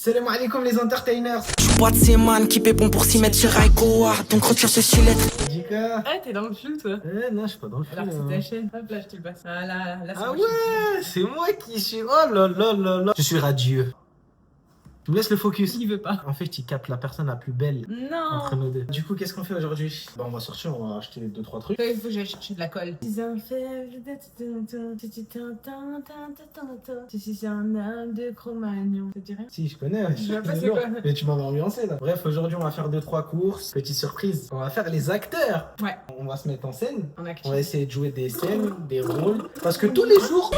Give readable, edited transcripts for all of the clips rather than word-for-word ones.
Salam alaikum les entertainers. Je bois de ces man qui paient bon pour s'y mettre sur Aikoa. Donc retire ce stylet. Dis quoi? Ah, t'es dans le flou, toi. Non, je suis pas dans le film. Alors, c'est ta chaîne. Hop, là, je te le passe. Ah, là, c'est Ah moi qui- ouais, c'est moi qui suis. Oh là là là là. Je suis radieux. Tu me laisses le focus. Il veut pas. En fait, tu captes la personne la plus belle entre Non. nous deux. Du coup, qu'est-ce qu'on fait aujourd'hui? Bah, on va sortir, on va acheter 2-3 trucs. Il faut que j'aille chercher de la colle. C'est un âme de Cro-Magnon. Ça te dit rien? Si, je connais. Ouais. Je vois pas C'est c'est lourd. quoi. Mais tu m'avais ambiancé là. Bref, aujourd'hui, on va faire 2-3 courses. Petite surprise. On va faire les acteurs. Ouais. On va se mettre en scène. En actif. On va essayer de jouer des scènes, des rôles. Parce que tous les jours,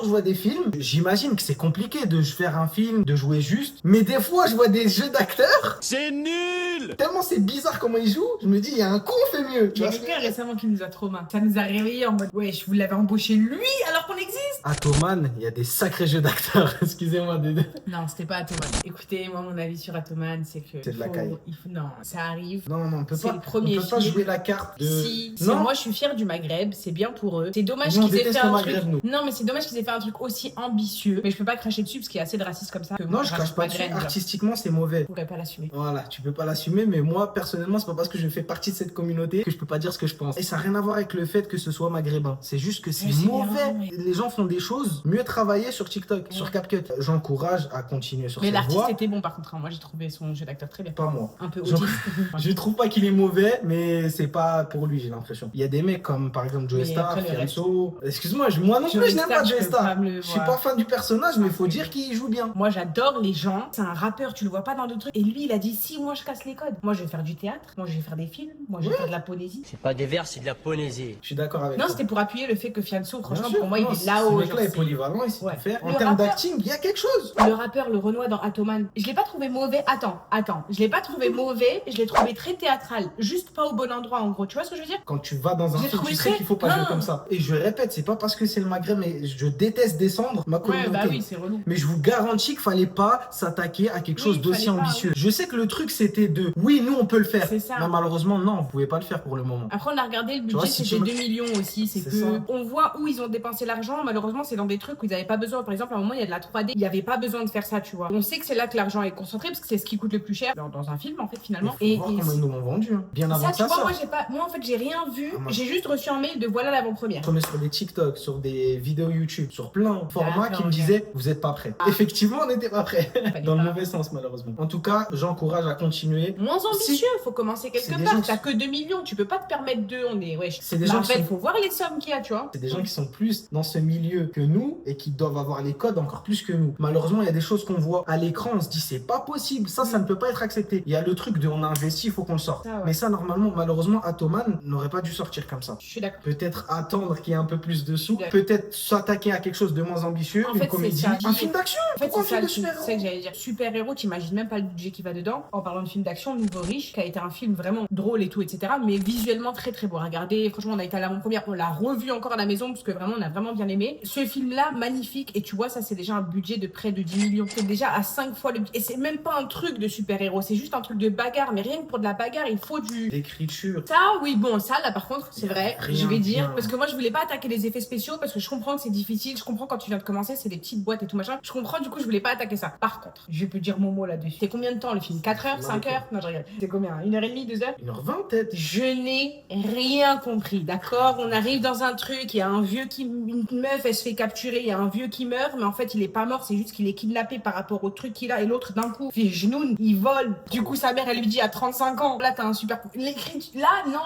je vois des films. J'imagine que c'est compliqué de faire un film, de jouer juste. Mais des fois, je vois des jeux d'acteurs. C'est nul! Tellement c'est bizarre comment ils jouent. Je me dis, il y a un con, on fait mieux. Tu Il y a vois ce que je quelqu'un veux dire? récemment qui nous a trauma. Ça nous a réveillés en mode ouais, je vous l'avais embauché lui alors qu'on existe. Atoman, il y a des sacrés jeux d'acteurs. Excusez-moi de. Non, c'était pas Atoman. Écoutez, moi, mon avis sur Atoman, c'est que. C'est de la caille. Non, ça arrive. Non, on peut C'est pas. le premier on peut pas film. jouer la carte de. Si, Non. moi je suis fière du Maghreb, c'est bien pour eux. C'est dommage Nous, on qu'ils aient déteste fait le un Maghreb, truc. nous. Non, mais c'est dommage qu'ils aient fait un truc aussi ambitieux. Mais je peux pas cracher dessus parce qu'il y a assez de racistes comme ça. Que Non, moi, je crache pas dessus. graine, genre. Artistiquement, c'est mauvais. Je pourrais pas l'assumer. Voilà, tu peux pas l'assumer, mais moi, personnellement, c'est pas parce que je fais partie de cette communauté que je peux pas dire ce que je pense. Et ça n'a rien à voir avec le fait que ce soit maghrébin. C'est juste que c'est Ouais, c'est mauvais. bien, Les gens font des choses mieux travaillées sur TikTok, sur CapCut. J'encourage à continuer sur Mais cette l'artiste voie. était bon par contre. Hein. Moi j'ai trouvé son jeu d'acteur très bien. Pas moi. Un peu Genre- autiste. Je trouve pas qu'il est mauvais, mais c'est pas pour lui, j'ai l'impression. Il y a des mecs comme par exemple Joe Mais Star, après, le Fianso. Excuse-moi, moi non plus, Joe je n'aime Star, pas je Joe peux Star. pas me le Je suis voir. pas fan du personnage, mais il faut dire qu'il joue bien. Moi j'adore les gens. C'est un rappeur, tu le vois pas dans d'autres trucs. Et lui il a dit si moi je casse les codes. Moi je vais faire du théâtre. Moi je vais faire des films. Moi je vais faire de la poésie. C'est pas des vers, c'est de la ponésie. Je suis d'accord avec Non, toi. c'était pour appuyer le fait que Fianso, Bien franchement, sûr, pour moi, non, il est là-haut. Ce mec-là genre, est c'est- polyvalent, il sait Ouais. tout faire. En Le termes rappeur- d'acting, il y a quelque chose. Le rappeur, le Renoir dans Atoman, je l'ai pas trouvé mauvais. Attends. Je l'ai pas trouvé mauvais, je l'ai trouvé très théâtral. Juste pas au bon endroit, en gros. Tu vois ce que je veux dire? Quand tu vas dans un J'ai film, trouvé tu sais très- qu'il faut pas jouer Ah. comme ça. Et je répète, c'est pas parce que c'est le Maghreb, mais je déteste descendre ma Ouais, communauté. bah oui, c'est relou. Mais je vous garantis qu'il fallait pas s'attaquer à quelque chose Oui, d'aussi fallait pas, ambitieux. Je sais que le truc c'était de oui, nous on peut le faire. C'est ça. Mais malheureusement, non, vous pouvez pas le faire pour le moment. Après, on a regardé le Tu vois, budget, si c'était tu me- 2 millions aussi. C'est C'est que ça. on voit où ils ont dépensé l'argent. Malheureusement, c'est dans des trucs où ils avaient pas besoin. Par exemple, à un moment, il y a de la 3D. Il y avait pas besoin de faire ça, tu vois. On sait que c'est là que l'argent est concentré parce que c'est ce qui coûte le plus cher dans un film, en fait, finalement. Il faut voir comment ils nous l'ont vendu. Hein. Bien avant ça, que tu ça vois, sorte. moi, en fait, j'ai rien vu. Ah, moi- J'ai juste reçu un mail de voilà l'avant-première. Je tombais sur des TikTok, sur des vidéos YouTube, sur plein de formats qui me ok. disaient vous êtes pas prêts. Ah. Effectivement, on n'était pas prêts. Fallait Dans le pas. mauvais sens, malheureusement. En tout cas, j'encourage à continuer. Moins ambitieux, faut commencer C'est quelque des part. gens T'as qui- que 2 millions, tu peux pas te permettre 2. On est, wesh. C'est des gens qui Marvel, sont- faut voir les sommes qu'il y a, tu vois. C'est des gens qui sont plus dans ce milieu que nous et qui doivent avoir les codes encore plus que nous. Malheureusement, il y a des choses qu'on voit à l'écran, on se dit c'est pas possible, ça ne peut pas être accepté. Il y a le truc de on a investi, il faut qu'on le sorte. Ça, ouais. Mais ça, normalement, malheureusement, Atoman n'aurait pas dû sortir comme ça. Je suis d'accord. Peut-être attendre qu'il y ait un peu plus de sous, Ouais. peut-être s'attaquer à quelque chose de moins ambitieux, En une fait, comédie, c'est ça. un film d'action. En fait, Pourquoi c'est un ça film le de truc. super-héros C'est que j'allais dire. Super-héros, t'imagines même pas le budget qui va dedans. En parlant de film d'action, Nouveau Riche, qui a été un film vraiment drôle et tout, etc. Mais visuellement très très beau. Regardez, franchement, on a été à l'avant-première, on l'a revu encore à la maison parce que vraiment, on a vraiment bien aimé. Ce film-là, magnifique. Et tu vois, ça, c'est déjà un budget de près de 10 millions. C'est déjà à 5 fois le budget. Et c'est même pas un truc de super-héros, c'est juste un truc de bagarre. Mais rien que pour de la bagarre, il faut du. L'écriture. Ça, oui, bon, ça, là, par contre, c'est vrai, Rien je vais de dire, bien. parce que moi, je voulais pas attaquer les effets spéciaux, parce que je comprends que c'est difficile, je comprends quand tu viens de commencer, c'est des petites boîtes et tout machin, je comprends, du coup, je voulais pas attaquer ça. Par contre, je peux dire mon mot là-dessus. C'est combien de temps, le film? 4 heures, 5 heures? Non, je rigole. C'est combien? 1h30, 2 heures? 1h20 peut-être. Je n'ai rien compris, d'accord? On arrive dans un truc, il y a un vieux qui, une meuf, elle se fait capturer, il y a un vieux qui meurt, mais en fait, il est pas mort, c'est juste qu'il est kidnappé par rapport au truc qu'il a, et l'autre, d'un coup, fait genoune, il vole. Du coup, sa mère, elle lui dit à 35 ans, là, t'as un super. L'écriture, là, non,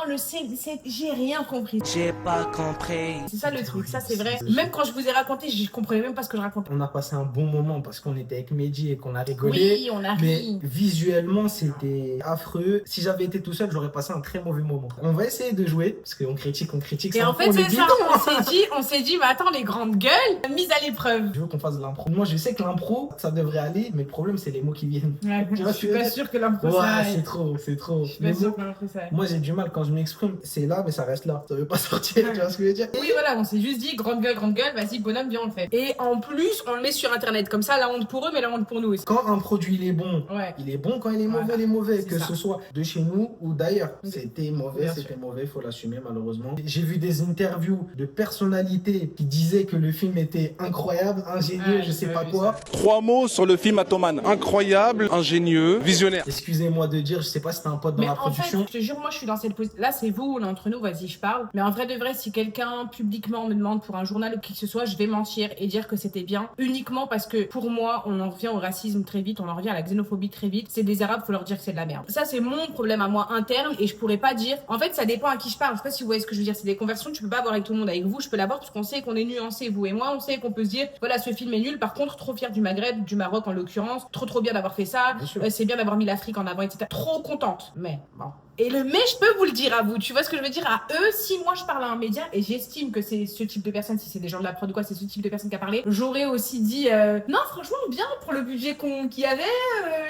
j'ai rien compris. J'ai pas compris. C'est ça le truc, ça c'est vrai. Même quand je vous ai raconté, je comprenais même pas ce que je racontais. On a passé un bon moment parce qu'on était avec Mehdi et qu'on a rigolé. Oui, on a Mais ri. visuellement, c'était affreux. Si j'avais été tout seul, j'aurais passé un très mauvais moment. On va essayer de jouer, parce qu'on critique, Et ça en fait, on est c'est ça, bidon. on s'est dit, mais attends, les grandes gueules, mise à l'épreuve. Je veux qu'on fasse de l'impro. Moi, je sais que l'impro, ça devrait aller, mais le problème, c'est les mots qui viennent. Ouais, Tu vois je ce suis que je pas veux dire sûre que l'impro ça Ouais, aille. c'est trop, c'est trop. Je suis Mais pas sûre bon, que l'impro ça aille. moi, j'ai du mal quand je m'exprime. C'est là, mais ça reste là. Ça veut pas sortir, tu vois ce que je veux dire Oui, voilà, on s'est juste dit, grande gueule, vas-y, bonhomme, viens, on le fait. Et en plus, on le met sur internet. Comme ça, la honte pour eux, mais la honte pour nous aussi. Quand un produit il est bon, il est bon. Quand il est mauvais, il est mauvais. Que ce soit de chez nous ou d'ailleurs. C'était mauvais, il faut l'assumer malheureusement. J'ai vu des interviews de personnalités qui disaient que le film était incroyable, ingénieux, je sais pas quoi. 3 mots sur le film Atoman. Incroyable, ingénieux, visionnaire. Excusez-moi de dire, je sais pas si c'était un pote dans la production. En fait, je te jure, moi je suis dans cette position. Là, c'est vous, on est entre nous, vas-y, je parle. Mais en vrai de vrai, si quelqu'un publiquement me demande pour un journal ou qui que ce soit, je vais mentir et dire que c'était bien. Uniquement parce que pour moi, on en revient au racisme très vite, on en revient à la xénophobie très vite. C'est des Arabes, faut leur dire que c'est de la merde. Ça, c'est mon problème à moi interne et je pourrais pas dire. En fait, ça dépend à qui je parle. Je sais pas si vous voyez ce que je veux dire. C'est des conversions que tu peux pas avoir avec tout le monde. Avec vous, je peux l'avoir parce qu'on sait qu'on est nuancés, vous et moi. On sait qu'on peut se dire, voilà, ce film est nul. Par contre, trop fier du Maghreb, du Maroc en l'occurrence. Trop bien d'avoir fait ça. C'est bien d'avoir mis l'Afrique en avant, etc. Trop contente. Mais bon. Et le mais, je peux vous le dire à vous. Tu vois ce que je veux dire à eux? Si moi je parle à un média et j'estime que c'est ce type de personne, si c'est des gens de la prod ou quoi, c'est ce type de personne qui a parlé, j'aurais aussi dit non, franchement, bien pour le budget qu'il y avait.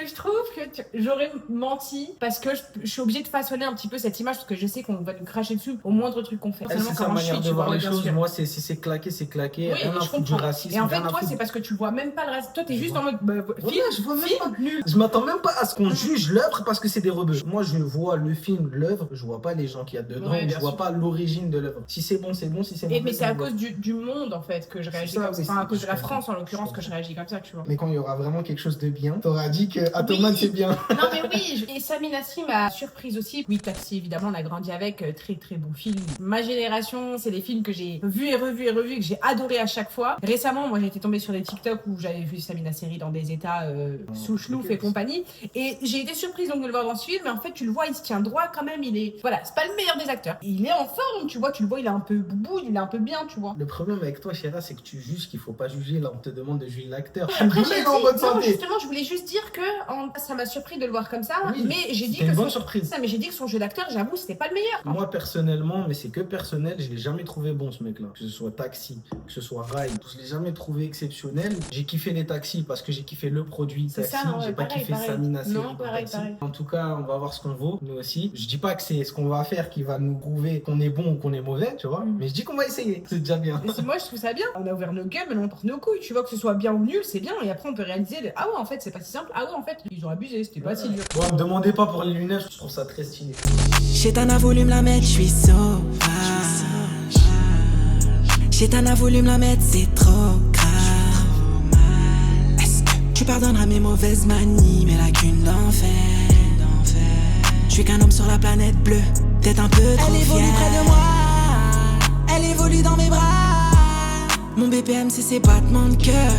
Je trouve que j'aurais menti parce que je suis obligée de façonner un petit peu cette image parce que je sais qu'on va nous cracher dessus au moindre truc qu'on fait. C'est sa manière de voir les choses. Moi, si c'est claqué, c'est claqué. Oui, rien à foutre du racisme. Et en fait, toi, c'est parce que tu vois même pas le racisme. Toi, t'es juste en mode je vois même pas nul. Je m'attends même pas à ce qu'on juge l'œuvre parce que c'est des rebeux. Moi, je vois le film, l'œuvre. Je vois pas les gens qu'il y a dedans, je vois pas l'origine de l'œuvre. Si c'est bon, c'est bon, si c'est mauvais. Mais c'est à cause du monde en fait que je réagis comme ça. Enfin, à cause de la France en l'occurrence que je réagis comme ça, tu vois. Mais quand il y aura vraiment quelque chose de bien, t'auras dit que Atoman c'est bien. Non mais oui, et Sami Nasri m'a surprise aussi. Oui, Taxi évidemment, on a grandi avec, très très bon film. Ma génération, c'est des films que j'ai vus et revus, que j'ai adoré à chaque fois. Récemment, moi j'ai été tombée sur des TikTok où j'avais vu Sami Nasri dans des états sous chenouf et compagnie. Et j'ai été surprise donc de le voir dans ce film, mais en fait tu le vois, il se tient droit quand même, voilà, c'est pas le meilleur des acteurs. Il est en forme, tu vois, il est un peu boubou, il est un peu bien, tu vois. Le problème avec toi, Chéra, c'est que tu juges qu'il faut pas juger. Là, on te demande de juger l'acteur. Après, en bonne santé. Justement, je voulais juste dire que ça m'a surpris de le voir comme ça, mais j'ai dit que une bonne surprise. Mais j'ai dit que son jeu d'acteur, j'avoue, c'était pas le meilleur. Moi, personnellement, mais c'est que personnel, je l'ai jamais trouvé bon ce mec-là. Que ce soit Taxi, que ce soit Rai, je l'ai jamais trouvé exceptionnel. J'ai kiffé les Taxis parce que j'ai kiffé le produit Taxi. J'ai pas kiffé Sami Nasri. Non, pareil. En tout cas, on va voir ce qu'on vaut, nous aussi. Je dis pas que c'est ce qu'on va faire qui va nous prouver qu'on est bon ou qu'on est mauvais, tu vois. Mais je dis qu'on va essayer, c'est déjà bien. Moi, je trouve ça bien. On a ouvert nos gueules, mais on porte nos couilles. Tu vois, que ce soit bien ou nul, c'est bien. Et après, on peut réaliser ah ouais, en fait, c'est pas si simple. Ah ouais, en fait, ils ont abusé, c'était pas si dur. Ouais, me demandez pas pour les lunettes, je trouve ça très stylé. Chétan a voulu me la mettre, je suis sauvage. Chétan a voulu me la mettre, c'est trop grave. Est-ce que tu pardonneras mes mauvaises manies, mes lacunes d'enfer? Je suis qu'un homme sur la planète bleue, peut-être un peu trop fier. Elle évolue près de moi, elle évolue dans mes bras. Mon BPM c'est ses battements de cœur.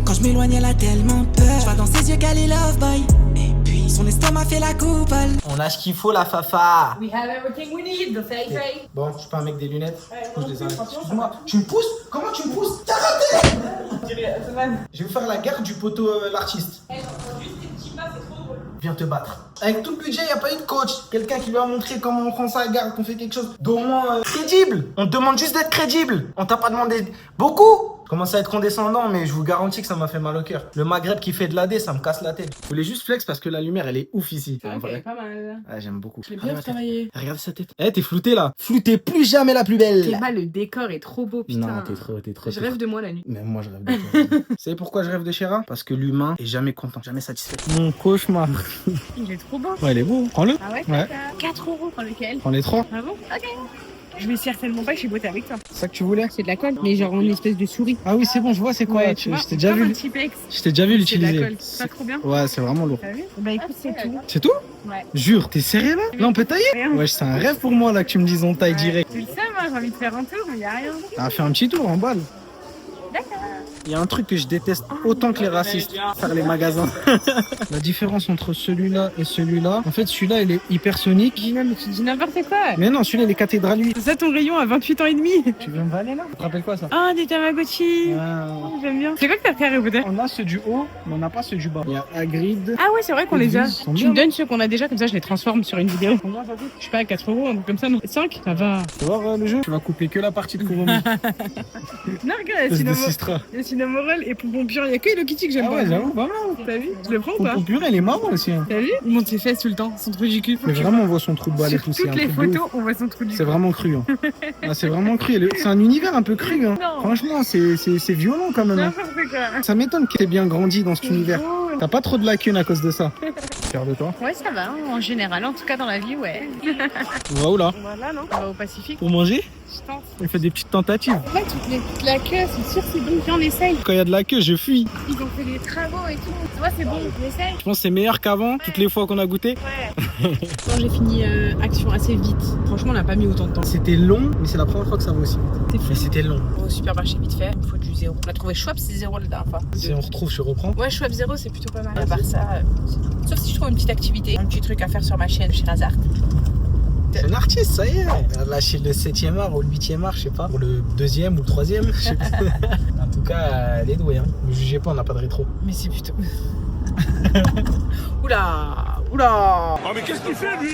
Quand je m'éloigne elle a tellement peur. Je vois dans ses yeux qu'elle est love boy. Et puis son estomac fait la coupole. On a ce qu'il faut la fafa. We have everything we need, the fake. Bon, je suis pas un mec des lunettes. Je les enlève. Excuse-moi, tu me pousses? Comment tu me pousses? T'as raté! Je vais faire la guerre du poteau l'artiste. Viens te battre. Avec tout le budget, il n'y a pas eu de coach. Quelqu'un qui lui a montré comment on prend sa garde, qu'on fait quelque chose d'au moins crédible. On te demande juste d'être crédible. On t'a pas demandé beaucoup. Je commence à être condescendant, mais je vous garantis que ça m'a fait mal au cœur. Le Maghreb qui fait de l'AD, ça me casse la tête. Je voulais juste flex parce que la lumière, elle est ouf ici. C'est vrai. Pas mal. Ah, j'aime beaucoup. J'ai bien travaillé. Regardez sa tête. Eh, t'es floutée là. Floutée plus jamais la plus belle. T'es mal, le décor est trop beau, putain. Non, t'es trop. Je rêve de moi la nuit. Même moi, je rêve de toi. Vous savez pourquoi je rêve de Chéra? Parce que l'humain est jamais content, jamais satisfait. Mon cauchemar. Il est trop beau. Ouais, il est beau. Prends-le. Ah ouais, 4 € pour lequel? Prends les 3. Ah bon? Ok. Je vais certainement pas chez Beauté avec toi. C'est ça que tu voulais? C'est de la colle, mais genre une espèce de souris. Ah oui, c'est bon, je vois c'est quoi. Ouais, Je t'ai déjà vu. Je t'ai déjà vu l'utiliser. C'est pas trop bien. Ouais, c'est vraiment lourd. T'as vu? Bah écoute, c'est tout. C'est tout? Ouais. Jure, t'es sérieux là? Là on peut tailler? Rien. Ouais, c'est un rêve pour moi là que tu me dises on taille direct. Tu le sais, moi j'ai envie de faire un tour, mais y a rien. Ah, fais un petit tour en balle. D'accord. Il y a un truc que je déteste autant que les racistes, faire les magasins. La différence entre celui-là et celui-là, en fait celui-là il est hypersonique. Non mais tu dis n'importe quoi. Mais non, celui-là il est cathédralier. C'est ça ton rayon à 28 ans et demi. Tu viens me valer là? Tu te rappelles quoi ça? Ah, des Tamagotchi. J'aime bien. C'est quoi que t'as fait, peut-être? On a ceux du haut, mais on n'a pas ceux du bas. Il y a Hagrid. Ah ouais, c'est vrai qu'on les a. Ils sont Tu bien. me donnes ceux qu'on a déjà, comme ça je les transforme sur une vidéo. Combien ça coûte? Je sais pas, 4 €, un truc comme ça, non? 5? Ça va. Tu vas voir le jeu? Tu vas couper que la partie de Kurumi. Non, regarde, sinon Kinder Morel et Pompon Purée. Il y a que Hello Kitty que j'aime Ah pas. ouais, j'avoue, pas mal. T'as vu? Je le prends ou pas? Pompon Purée, elle est marrant aussi. Hein. T'as vu? Il monte ses fesses tout le temps, son trou du cul. Mais vraiment, on voit son trou de balle et Sur tout. C'est toutes un les truc de ouf. photos, on voit son trou du cul. C'est vraiment cru. Hein. Ah, c'est vraiment cru. C'est un univers un peu cru. Hein. Non. Franchement, c'est violent quand même. Hein. N'importe quoi. Ça m'étonne que t'aies bien grandi dans cet univers. drôle. T'as pas trop de lacunes à cause de ça. Fier de toi. Ouais, ça va, hein, en général, en tout cas dans la vie, ouais. On va où là? Voilà, non? On va au Pacifique. Pour manger? Je tente. On fait des petites tentatives. Ouais, toute la queue, c'est sûr, c'est bon. Viens, on essaye. Quand il y a de la queue, je fuis. Ils ont fait des travaux et tout. Tu vois, c'est bon, on essaye. Je pense que c'est meilleur qu'avant, toutes les fois qu'on a goûté. Ouais. Quand j'ai fini Action assez vite. Franchement, on n'a pas mis autant de temps. C'était long, mais c'est la première fois que ça va aussi vite. C'est fou. Mais c'était long. Au supermarché vite fait, il faut du zéro. On a trouvé Schwab, c'est zéro la dernière fois. Si on retrouve, je reprends. Ouais, Schwab zéro, c'est plutôt pas mal. À part ça, c'est tout. Sauf si je trouve une petite activité, un petit truc à faire sur ma chaîne chez Razard. C'est un artiste, ça y est. Elle a lâché le 7e art ou le 8e art, je sais pas. Pour le 2e ou le 3e, je sais pas. En tout cas, elle est douée. Hein. Ne jugez pas, on n'a pas de rétro. Mais c'est plutôt. Oula! Oula! Oh mais qu'est-ce qu'il fait lui?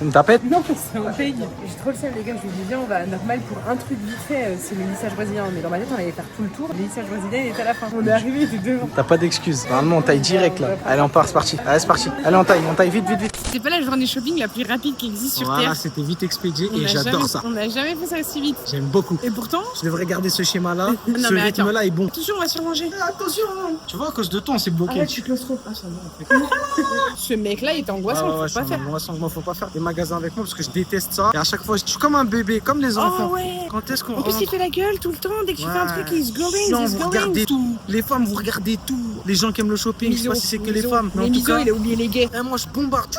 Une tapette? Non, c'est un paye. J'ai trop le seum, les gars. Je me dis, viens, on va normal pour un truc vite fait. C'est le lissage brésilien. Mais dans ma tête, on allait faire tout le tour. Le lissage brésilien, il est à la fin. On est arrivé, il était devant. T'as pas d'excuses. Normalement, on taille direct là. Allez, on part, c'est parti. Allez, c'est parti. Allez, on taille vite, vite, vite. C'était pas la journée shopping la plus rapide qui existe sur Voilà, Terre. c'était vite expédié On et a j'adore jamais- ça. On n'a jamais fait ça aussi vite. J'aime beaucoup. Et pourtant, Je devrais garder ce schéma-là. Non, Ce mais rythme-là est bon. attention, on va surmanger. Attention, tu vois, à cause de toi, on s'est bloqué. Arrête, je suis claustro. Ah, ça va. Ce mec-là, il est angoissant. Ouais, Faut pas faire. moi, faut pas faire des magasins avec moi parce que je déteste ça. Et à chaque fois, je suis comme un bébé, comme les enfants. Oh ouais. Quand est-ce qu'on En plus, rentre? il fait la gueule tout le temps. Dès que tu fais un truc, il se going. Non, il se vous going. regardez tout. Les femmes, vous regardez tout. Les gens qui aiment le shopping, je sais pas si c'est que les femmes. Mais en Mais tout Miso, cas, il a oublié les gays. moi, je bombarde.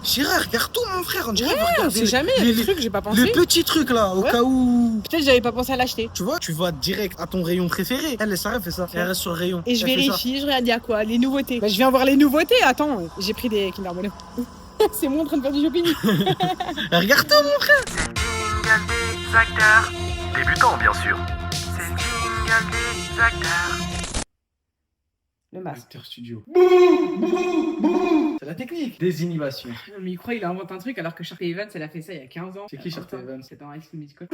Chérie, regarde tout, mon frère. On dirait Ouais, vous on regardez sait jamais. Il y a des trucs, j'ai pas pensé. les petits trucs là, au Ouais. cas où. Peut-être j'avais pas pensé à l'acheter. Tu vois, tu vas direct à ton rayon préféré. Elle, ça fait ça. Elle reste sur le rayon. Et je Elle fait ça. vérifie, je regarde, il y a quoi? Les nouveautés. Bah, je viens voir les nouveautés. Attends, j'ai pris des Kinder Bueno. C'est moi en train de faire du shopping. Regarde tout, mon frère. Jingle des acteurs. Débutant, bien sûr. C'est le jingle des acteurs. Le masque. Acteur studio. C'est la technique. Des innovations. Mais il croit qu'il invente un truc alors que Sharpay Evans, elle a fait ça il y a 15 ans. C'est qui Sharpay Evans? C'est dans High School Musical.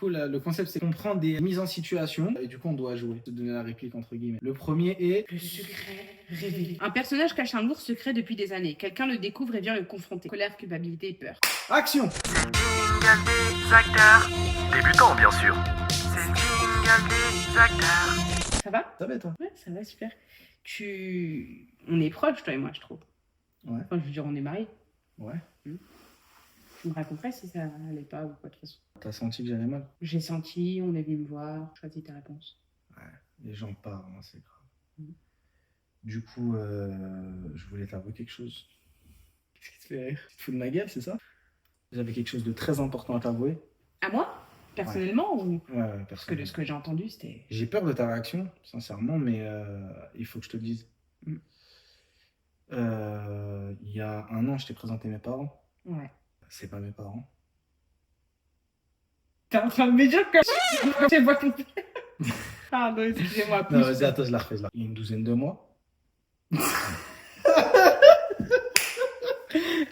Le concept, c'est comprendre des mises en situation. Et du coup, on doit jouer. Se donner la réplique, entre guillemets. Le premier est. Le secret révélé. Un personnage cache un lourd secret depuis des années. Quelqu'un le découvre et vient le confronter. Colère, culpabilité et peur. Action. C'est le jingle des acteurs. Débutant, bien sûr. C'est le jingle des acteurs. Ça va? Ça va, toi? Ouais, ça va, super. On est proches, toi et moi, je trouve. Ouais. Enfin, je veux dire, on est mariés. Ouais. Tu me raconterais si ça allait pas ou quoi, de toute façon. T'as senti que j'allais mal? J'ai senti, on est venu me voir, choisis ta réponse. Les gens parlent, hein, c'est grave. Mhm. Du coup, je voulais t'avouer quelque chose. Qu'est-ce qui te fait rire? Tu te fous de ma gueule, c'est ça? J'avais quelque chose de très important à t'avouer. À moi? Personnellement ou... Ouais, Parce que de personnellement. ce que j'ai entendu, c'était... J'ai peur de ta réaction, sincèrement, mais il faut que je te le dise. Mm. Il y a un an, je t'ai présenté mes parents. Ouais. C'est pas mes parents. T'es en train de me dire que... J'ai pas compris. Pardon, excusez-moi. Non, vas-y, attends, je la refais. Il y a une douzaine de mois.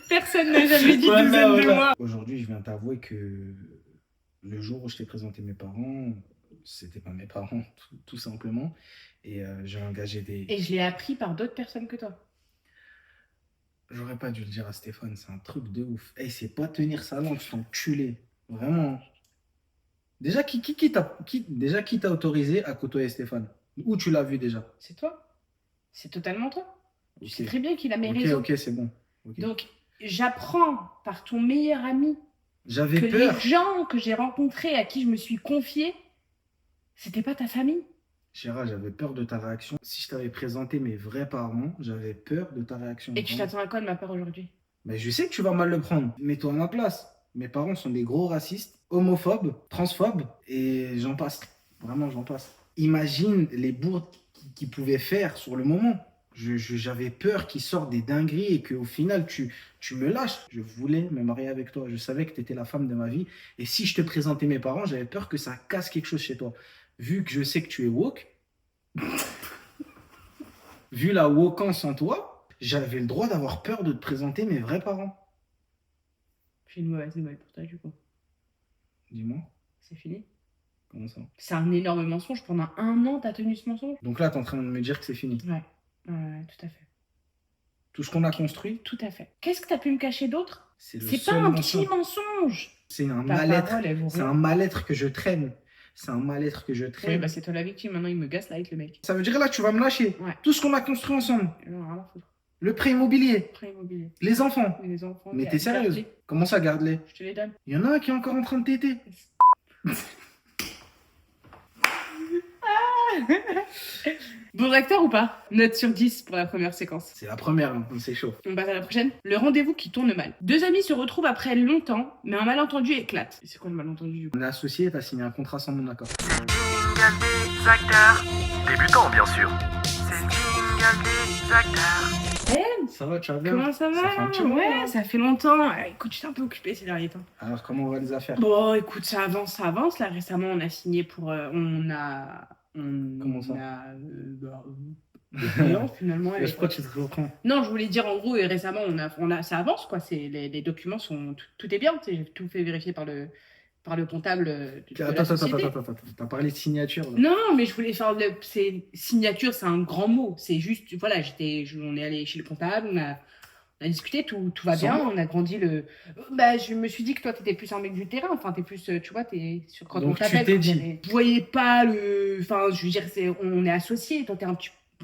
Personne n'a jamais dit Voilà, douzaine de voilà. mois. Aujourd'hui, je viens t'avouer que le jour où je t'ai présenté mes parents, c'était pas mes parents, tout simplement. Et j'ai engagé des... Et je l'ai appris par d'autres personnes que toi. J'aurais pas dû le dire à Stéphane, c'est un truc de ouf. Hey, c'est pas tenir sa langue, je t'enculé. Vraiment. Déjà, qui t'a autorisé à côtoyer Stéphane? Où tu l'as vu déjà? C'est toi. C'est totalement toi. Tu Ok. sais très bien qu'il a mes Ok, raisons. ok, c'est bon. Ok. Donc, j'apprends par ton meilleur ami J'avais que peur. les gens que j'ai rencontrés, à qui je me suis confiée, c'était pas ta famille. Chéra, j'avais peur de ta réaction. Si je t'avais présenté mes vrais parents, j'avais peur de ta réaction. Et tu t'attends à quoi de ma part aujourd'hui? Mais je sais que tu vas mal le prendre. Mets-toi à ma place. Mes parents sont des gros racistes, homophobes, transphobes, et j'en passe. Vraiment, j'en passe. Imagine les bourdes qu'ils pouvaient faire sur le moment. J'avais peur qu'ils sortent des dingueries et qu'au final, tu me lâches. Je voulais me marier avec toi. Je savais que tu étais la femme de ma vie. Et si je te présentais mes parents, j'avais peur que ça casse quelque chose chez toi. Vu que je sais que tu es woke, vu la wokance en toi, j'avais le droit d'avoir peur de te présenter mes vrais parents. J'ai une mauvaise nouvelle pour toi, du coup. Dis-moi, C'est fini. comment ça? C'est un énorme mensonge. Pendant 1 an, t'as tenu ce mensonge? Donc là, t'es en train de me dire que c'est fini. Ouais. Ouais, tout à fait. Tout ce qu'on a construit, Tout à fait. Qu'est-ce que t'as pu me cacher d'autre? c'est le C'est pas seul un mensonge. petit mensonge. C'est un Ta mal-être. parole, elle vaut C'est rien. un mal-être que je traîne. C'est un mal-être que je Oui, traîne. bah c'est toi la victime. Maintenant, il me gaslight, le mec. Ça veut dire là, tu vas me lâcher. Ouais. Tout ce qu'on a construit ensemble. J'en ai rien à foutre. Le prêt immobilier, Prêt immobilier. les enfants. Mais les enfants. Mais t'es sérieuse? garde-les. Comment ça, garde-les? Je te les donne. Il y en a un qui est encore en train de téter. Bon acteur ou pas? Note sur 10 pour la première séquence. C'est la première, hein, c'est chaud. On passe à la prochaine. Le rendez-vous qui tourne mal. 2 amis se retrouvent après longtemps, mais un malentendu éclate. C'est quoi le malentendu du coup? On est associé, t'as signé un contrat sans mon accord. C'est le jingle des acteurs. Débutants, bien sûr. C'est le jingle des acteurs. Ça va, tu vas bien? Comment ça va? Ça fait un petit moment, Ouais, hein. ça fait longtemps. Écoute, j'étais un peu occupée ces derniers temps. Alors, comment on va les affaires? Bon, écoute, ça avance, ça avance. Là, récemment, on a signé pour... Comment ça? Non, finalement... Je crois que tu te reprends. Non, je voulais dire, en gros, et récemment, ça avance, quoi. Les documents sont... Tout est bien, tu sais, j'ai tout fait vérifier par le comptable de la société. Attends. T'as parlé de signature, là. Non, mais je voulais faire signature, c'est un grand mot. C'est juste, voilà, on est allé chez le comptable, on a discuté, tout va Sans bien, moi. on a grandi le. Bah, je me suis dit que toi, t'étais plus un mec du terrain, enfin, t'es plus, tu vois, t'es sur quand Donc, on tu t'appelle. t'es dit. Vous voyez pas enfin, je veux dire, on est associés. Toi,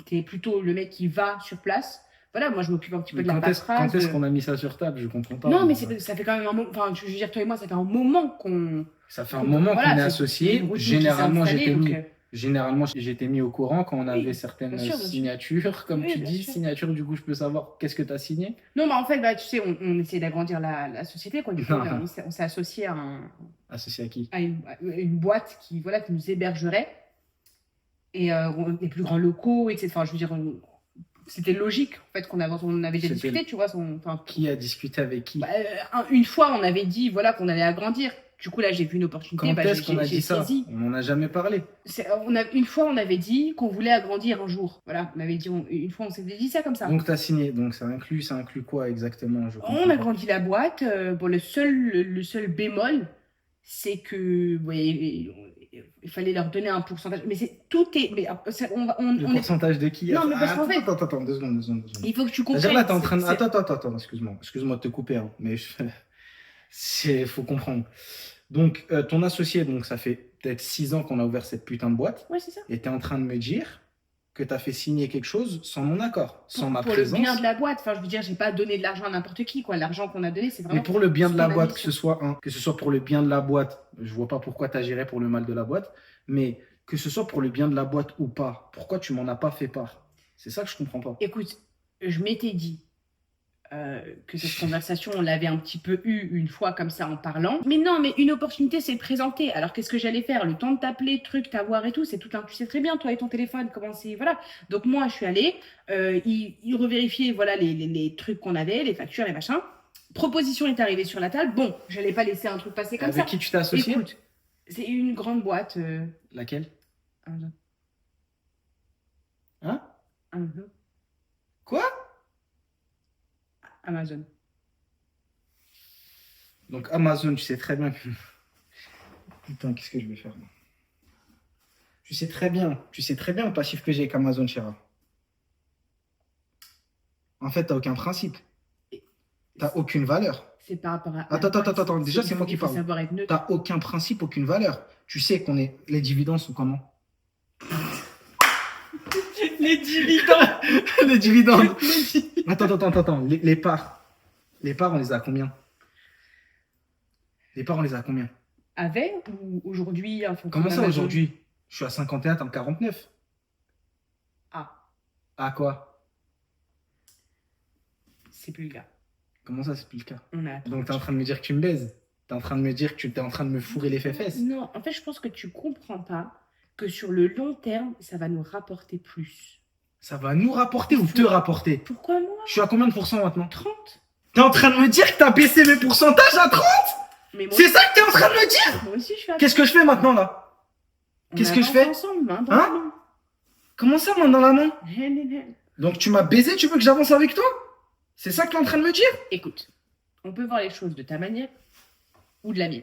t'es plutôt le mec qui va sur place. Voilà, moi, je m'occupe un petit peu Mais de la quand est-ce paperasse. qu'on a mis ça sur table? Je comprends pas. Non, mais ça fait quand même un moment. Enfin, je veux dire, toi et moi, ça fait un moment qu'on. Ça fait un moment Voilà, qu'on est c'est associés. une routine qui s'est Généralement, installée, donc, j'étais mis au courant quand on avait certaines bien sûr. signatures. Comme Oui, tu bien dis, sûr. signature, du coup, je peux savoir qu'est-ce que tu as signé? Non, mais en fait, bah, tu sais, on essaie d'agrandir la société, quoi. Du coup, Non. on s'est associé Associé à qui? à une boîte qui nous hébergerait. Et les plus grands locaux, etc. Enfin, je veux dire, c'était logique, en fait, on avait déjà C'était- discuté, tu vois. Qui a discuté avec qui? Bah, une fois, on avait dit, voilà, qu'on allait agrandir. Du coup, là, j'ai vu une opportunité, Quand bah, est-ce qu'on a j'ai dit ça? saisi. On n'en a jamais parlé. Une fois, on avait dit qu'on voulait agrandir un jour. Voilà, on avait dit, une fois, on s'était dit ça comme ça. Donc, tu as signé. Donc, ça inclut quoi exactement? Je comprends On a pas. grandi la boîte. Bon, le seul bémol, c'est que il fallait leur donner un pourcentage. Mais tout est. Mais Le pourcentage de qui? Non, mais parce qu'en fait- Attends, 2 secondes. il faut que tu C'est-à-dire comprennes. là, t'es en train de. c'est- Attends, excuse-moi de te couper, hein, mais faut comprendre. Donc, ton associé, donc ça fait peut-être 6 ans qu'on a ouvert cette putain de boîte, Ouais, c'est ça. et t'es en train de me dire que t'as fait signer quelque chose sans mon accord, sans ma Pour présence. le bien de la boîte. Enfin, je veux dire, j'ai pas donné de l'argent à n'importe qui, quoi. L'argent qu'on a donné, c'est vraiment. Mais pour le bien de la ce qu'on a boîte, mis que ce soit pour le bien de la boîte, je vois pas pourquoi t'agirais pour le mal de la boîte, mais que ce soit pour le bien de la boîte ou pas, pourquoi tu m'en as pas fait part? C'est ça que je comprends pas. Écoute, je m'étais dit que cette conversation, on l'avait un petit peu eue une fois comme ça en parlant. Mais non, mais une opportunité s'est présentée. Alors qu'est-ce que j'allais faire? Le temps de t'appeler, t'avoir et tout, c'est tout un. Tu sais très bien, toi et ton téléphone, comment c'est. Voilà. Donc moi, je suis allée. Il revérifiait voilà, les trucs qu'on avait, les factures, les machins. Proposition est arrivée sur la table. Bon, j'allais pas laisser un truc passer comme Avec ça. qui tu t'es associé? Écoute, c'est une grande boîte. Laquelle? Amazon. Hein? Amazon. Quoi? Amazon. Donc Amazon, tu sais très bien que... Putain, qu'est-ce que je vais faire moi? Tu sais très bien le passif que j'ai avec Amazon, Chéra. En fait, t'as aucun principe. T'as aucune valeur. C'est par rapport à. Attends, déjà, c'est moi qui Il faut parle. savoir être neutre. T'as aucun principe, aucune valeur. Tu sais qu'on est... Les dividendes sont comment? Les dividendes. Les dividendes. Attends. Les parts. Les parts, on les a à combien? Les parts, on les a à combien? Avait ou aujourd'hui en fonction Comment ça d'Amazon aujourd'hui? Je suis à 51, t'es en 49. Ah, À quoi? c'est plus le cas. Comment ça, c'est plus le cas? On a. Donc t'es en train de me dire que tu me baises? T'es en train de me dire que tu t'es en train de me fourrer les fesses? Non, en fait, je pense que tu comprends pas que sur le long terme, ça va nous rapporter plus. Ça va nous rapporter ou te rapporter? Pourquoi moi? Je suis à combien de pourcents maintenant? 30. T'es en train de me dire que t'as baissé mes pourcentages à 30? Mais moi, C'est ça que t'es en train de me dire? moi aussi, je suis à Qu'est-ce que je fais maintenant là? On qu'est-ce que je avance fais? ensemble, main dans Hein la main. Comment ça, main dans la main? Hen. Donc tu m'as baisé, tu veux que j'avance avec toi? C'est ça que t'es en train de me dire? Écoute, On peut voir les choses de ta manière ou de la mienne.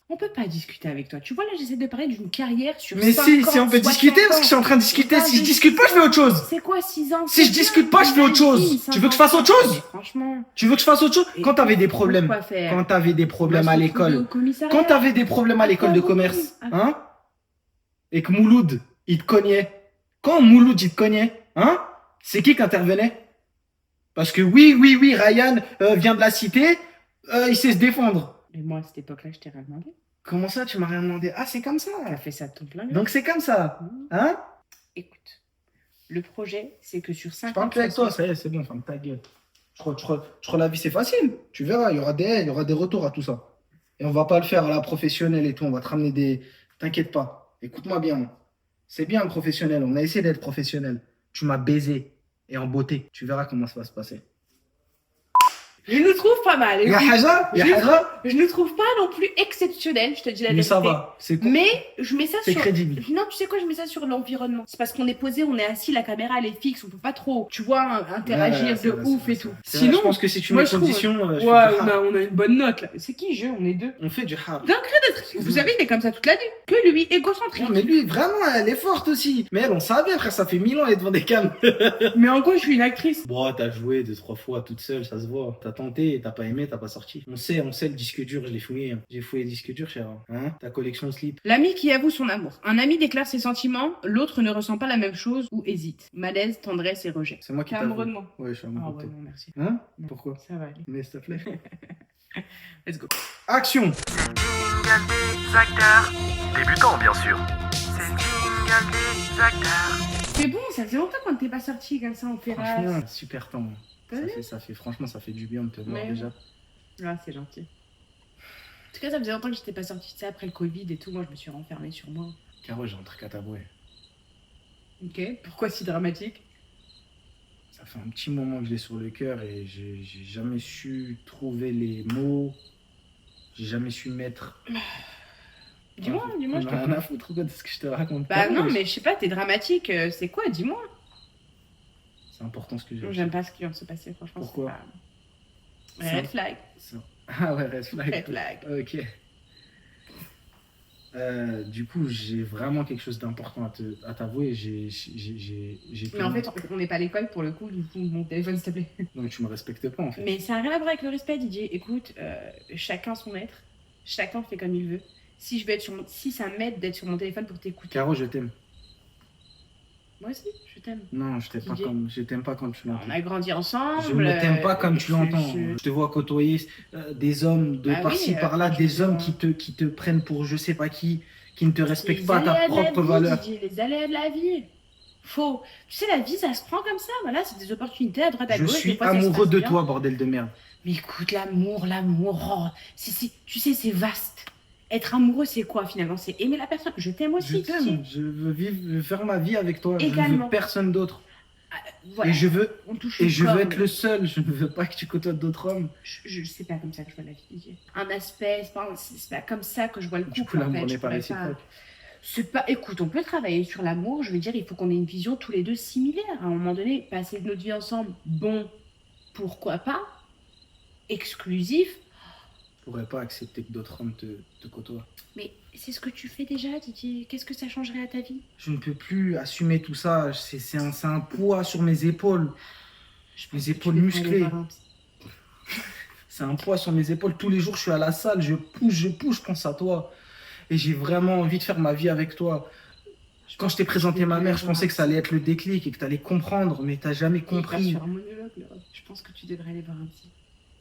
On peut pas discuter avec toi. Tu vois, là, j'essaie de parler d'une carrière sur Mais 50, si on peut 60 discuter, parce que je suis en train de discuter. Si je discute pas, je fais autre chose. C'est quoi 6 ans? Si je discute pas, je fais autre chose. Tu veux que je fasse autre chose? Franchement. Tu veux que je fasse autre chose? Et Quand t'avais des problèmes, pourquoi faire? quand t'avais des problèmes On va à se retrouver au l'école, commissariat. quand t'avais des problèmes à l'école de commerce, hein? Et que Mouloud, il te cognait. Quand Mouloud, il te cognait, hein? C'est qui intervenait? Parce que oui, Ryan vient de la cité, il sait se défendre. Mais moi, à cette époque-là, je t'ai rien demandé. Comment ça, tu m'as rien demandé? Ah, c'est comme ça. T'as fait ça de ton plein gré. Donc c'est comme ça, hein? Écoute, le projet, c'est que sur Je 5 parle ans... plus avec toi, ça y est, c'est bon, ferme ta gueule. Je crois la vie, c'est facile. Tu verras, il y aura des retours à tout ça. Et on va pas le faire à la professionnelle et tout, on va te ramener des... T'inquiète pas, écoute-moi bien. C'est bien le professionnel, on a essayé d'être professionnel. Tu m'as baisé, et en beauté. Tu verras comment ça va se passer. Je nous trouve pas mal. Ya Haja, ya Haja. Je ne trouve pas non plus exceptionnel, je te dis la Mais vérité. ça va, c'est cool. Mais je mets ça C'est sur... crédible. Non, tu sais quoi, je mets ça sur l'environnement. C'est parce qu'on est posé, on est assis, la caméra elle est fixe, on peut pas trop, tu vois, interagir Ouais, c'est de vrai, ouf c'est et vrai, tout. c'est vrai. Sinon, je pense que si tu moi, mets je trouve- condition, je ouais, fais du on hard. a une bonne note là. C'est qui je? On est deux. On fait du hard. D'un cri d'être. Vous savez, il est comme ça toute l'année. Que lui, égocentrique. Non, mais lui, vraiment, elle est forte aussi. Mais elle, on savait, frère, ça fait 1000 ans, elle est devant des cams. Mais en gros, je suis une actrice. Bon, t'as joué 2-3 fois toute seule, ça se voit. T'as tenté, t'as pas aimé, t'as pas sorti. On sait le disque dur, je l'ai fouillé. Hein. J'ai fouillé le disque dur, cher. Hein? Ta collection de slip. L'ami qui avoue son amour. Un ami déclare ses sentiments, l'autre ne ressent pas la même chose ou hésite. Malaise, tendresse et rejet. C'est moi qui T'es t'avoue. amoureux de moi? Ouais, je suis Ah amoureux de ouais, toi. non, merci. Hein? Non. Pourquoi? Ça va aller. Mais s'il te plaît. Let's go. Action! Jingle des acteurs. Débutants, bien sûr. C'est le jingle des acteurs. C'est bon, ça faisait longtemps qu'on n'était pas sorti comme ça en terrasse. Franchement, super temps. T'as vu Franchement, ça fait du bien de te voir Mais déjà. Ah, c'est gentil. En tout cas, ça faisait longtemps que j'étais pas sortie de ça après le Covid et tout. Moi, je me suis renfermée sur moi. Caro, j'ai un truc à t'avouer. Ok. Pourquoi si dramatique? Ça fait un petit moment que je l'ai sur le cœur et j'ai jamais su trouver les mots. J'ai jamais su mettre. Dis-moi, je J'en ai t'en rien prie. à foutre quoi, de ce que je te raconte. Bah pas, non, mais je sais pas, t'es dramatique. C'est quoi? Dis-moi. C'est important ce que j'ai. Non, j'aime pas ce qui vient de se passer, franchement. Pourquoi? C'est pas... Red flag. Ça- Ah ouais, red flag. Red flag. Ok. Du coup, j'ai vraiment quelque chose d'important à t'avouer. J'ai Mais en fait, on n'est pas à l'école pour le coup, du coup, mon téléphone, s'il te plaît. Donc tu me respectes pas en fait. Mais ça n'a rien à voir avec le respect, Didier. Écoute, chacun son être, chacun fait comme il veut. Si je veux être sur si ça m'aide d'être sur mon téléphone pour t'écouter, Caro, je t'aime. moi aussi, je t'aime. Non, je t'aime pas comme tu l'entends. On a grandi ensemble. Je ne t'aime pas comme tu l'entends. je- Je te vois côtoyer des hommes de Ah oui, par-ci par-là, des franchement. hommes qui te prennent pour je sais pas qui ne te respectent Les pas ta aléas de la propre vie, valeur. Didier, les aléas de la vie. Faut. Tu sais, la vie, ça se prend comme ça. Voilà, c'est des opportunités à droite à Je gauche. des suis fois, ça se amoureux passe de bien. toi, bordel de merde. Mais écoute, l'amour. Oh, tu sais, c'est vaste. Être amoureux, c'est quoi finalement? C'est aimer la personne. Je t'aime aussi. Je Didier. t'aime, je veux faire ma vie avec toi. Je ne Également. veux personne d'autre. Voilà. Et je veux On touche Et au je veux corps. être le seul, je ne veux pas que tu côtoies d'autres hommes. Je sais pas comme ça que je vois la vie, Didier. Un aspect, c'est pas comme ça que je vois le couple. Du coup, l'amour en fait. n'est Je pas pourrais réciproque. C'est pas. Écoute, on peut travailler sur l'amour. Je veux dire, il faut qu'on ait une vision tous les deux similaire. À un moment donné, passer notre vie ensemble, bon, pourquoi pas. Exclusif, Je pourrais pas accepter que d'autres hommes te côtoient. mais c'est ce que tu fais déjà, Didier. Qu'est-ce que ça changerait à ta vie? Je ne peux plus assumer tout ça. C'est un poids sur mes épaules. Mes épaules Tu devrais musclées. aller voir un psy. C'est un poids sur mes épaules. Tous les jours, je suis à la salle, je pousse, je pense à toi. Et j'ai vraiment envie de faire ma vie avec toi. Quand je t'ai présenté ma mère, je pensais que ça allait être le déclic et que tu allais comprendre, mais t'as jamais Il part compris. sur un monologue, là. Je pense que tu devrais aller voir un psy.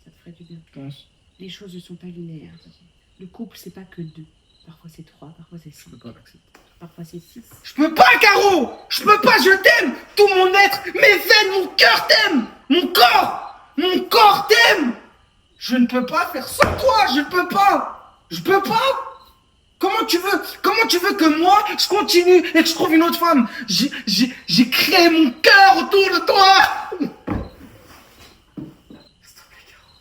Ça te ferait du bien. Je pense. Les choses ne sont pas linéaires, Didier. Le couple, c'est pas que deux. Parfois c'est 3, parfois c'est Je 5, peux pas l'accepter. parfois c'est 6. Je peux pas, Caro! Je peux pas, je t'aime! Tout mon être, mes veines, mon cœur t'aime! Mon corps t'aime! Je ne peux pas faire sans toi, je ne peux pas! Je peux pas! Comment tu veux que moi, je continue et que je trouve une autre femme? J'ai créé mon cœur autour de toi! S'il te plaît, Caro.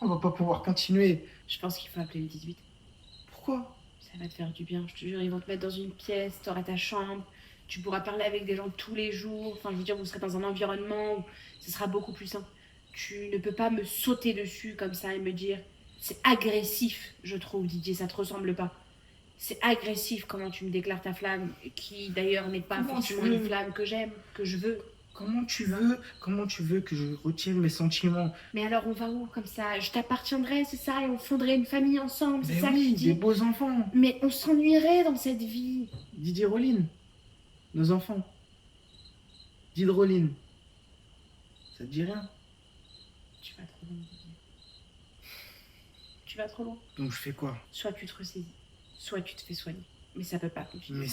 On va pas pouvoir continuer. Je pense qu'il faut appeler le 18. Pourquoi? Ça va te faire du bien, je te jure. Ils vont te mettre dans une pièce, t'auras ta chambre, tu pourras parler avec des gens tous les jours. Enfin, je veux dire, vous serez dans un environnement où ce sera beaucoup plus simple. Tu ne peux pas me sauter dessus comme ça et me dire... C'est agressif, je trouve, Didier, ça te ressemble pas. C'est agressif comment tu me déclares ta flamme, qui d'ailleurs n'est pas Comment forcément tu veux une flamme que j'aime, que je veux. Comment tu veux que je retienne mes sentiments? Mais alors on va où comme ça? Je t'appartiendrais, c'est ça, et on fonderait une famille ensemble, c'est Mais ça que oui, tu des dis. beaux enfants. Mais on s'ennuierait dans cette vie. Didier Rollin, nos enfants. Didroline. Ça te dit rien? Tu vas trop loin, Didier. Tu vas trop loin. Donc je fais quoi? Soit tu te ressaisis, soit tu te fais soigner. Mais ça peut pas continuer.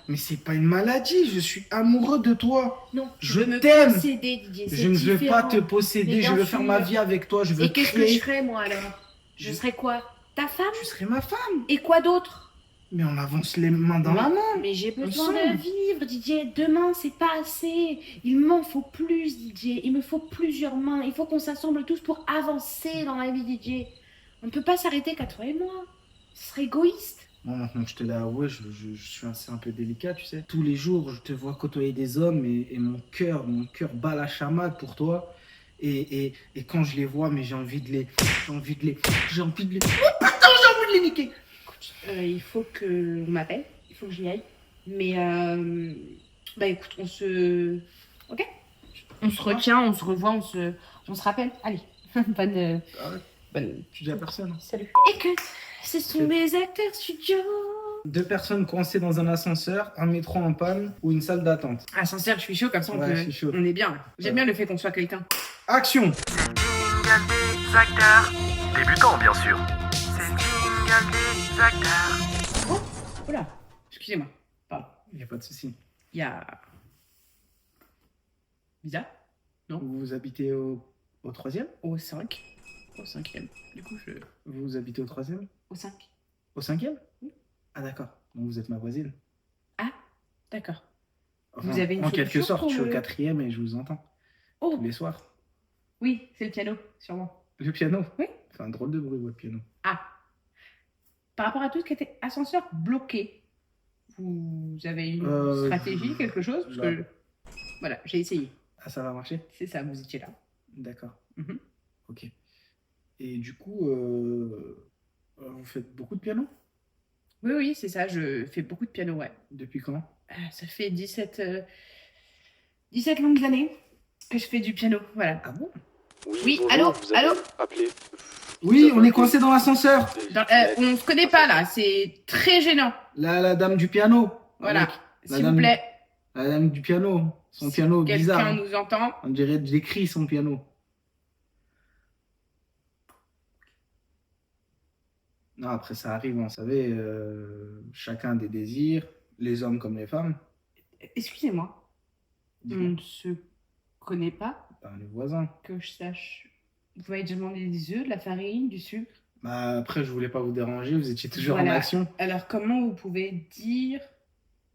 Mais c'est pas une maladie, je suis amoureux de toi. Non, tu Je veux me t'aime. posséder, Didier, c'est Je ne veux pas différent. te posséder, Mais je bien veux faire ma sûr. vie avec toi, je veux Et qu'est-ce que créer. je ferais moi alors? Je serais quoi? Ta femme? Tu serais ma femme. Et quoi d'autre? Mais on avance les mains dans la main. Mais j'ai besoin Ensemble. de vivre, Didier. Demain, c'est pas assez. Il m'en faut plus, Didier. Il me faut plusieurs mains. Il faut qu'on s'assemble tous pour avancer dans la vie, Didier. On ne peut pas s'arrêter qu'à toi et moi. Ce serait égoïste. Bon, maintenant que je te l'ai avoué, je suis un peu délicat, tu sais. Tous les jours, je te vois côtoyer des hommes et mon cœur bat la chamade pour toi. Et quand je les vois, mais j'ai envie de les... Oh, putain, j'ai envie de les niquer. Écoute, il faut qu'on m'appelle. Il faut que j'y aille. Mais, bah écoute, on se... Ok? On se retient, on se revoit, on se rappelle. Allez, bonne... Tu dis à personne. Salut. Et que ce sont mes acteurs studio. 2 personnes coincées dans un ascenseur, un métro en panne ou une salle d'attente. Ah, sincère, je suis chaud, comme ça Ouais, je suis chaud. on est bien. J'aime Ouais. bien le fait qu'on soit quelqu'un. Action! Jingle des acteurs. Débutants, bien sûr. C'est le jingle des acteurs. Oula, excusez-moi. Pardon. Il n'y a pas de souci. Il y a... Bizarre. Vous habitez au 3e? Au 5. Au 5e. Du coup, Vous habitez au 3e? Au 5. Au 5e? Oui. Ah d'accord. Donc vous êtes ma voisine. Ah, d'accord. Enfin, Vous avez une en quelque solution sorte, pour je suis au le- 4e et je vous entends Oh, tous les soirs. oui, c'est le piano, sûrement. Le piano? Oui. C'est un drôle de bruit, votre piano. Ah. Par rapport à tout ce qui était ascenseur bloqué, vous avez une stratégie, quelque chose? Parce que... Voilà, j'ai essayé. Ah, ça va marcher? C'est ça, vous étiez là. D'accord. Mhm. Ok. Et du coup, vous faites beaucoup de piano? Oui, oui, c'est ça, je fais beaucoup de piano, ouais. Depuis quand? Ça fait 17 longues années que je fais du piano, voilà. Ah bon? Oui, allô, allô. Oui, on est coincé dans l'ascenseur. On se connaît pas là, c'est très gênant. La dame du piano. Voilà, Avec la s'il dame- vous plaît. La dame du piano. Son piano Quelqu'un bizarre. nous entend. On dirait des cris, son piano. Non, après ça arrive, vous savez, chacun a des désirs, les hommes comme les femmes. Excusez-moi, on Dis-moi, ne se connaît pas, ben, les voisins. que je sache. Vous m'avez demandé des œufs, de la farine, du sucre. Bah, après, je voulais pas vous déranger, vous étiez toujours en Voilà. action. Alors comment vous pouvez dire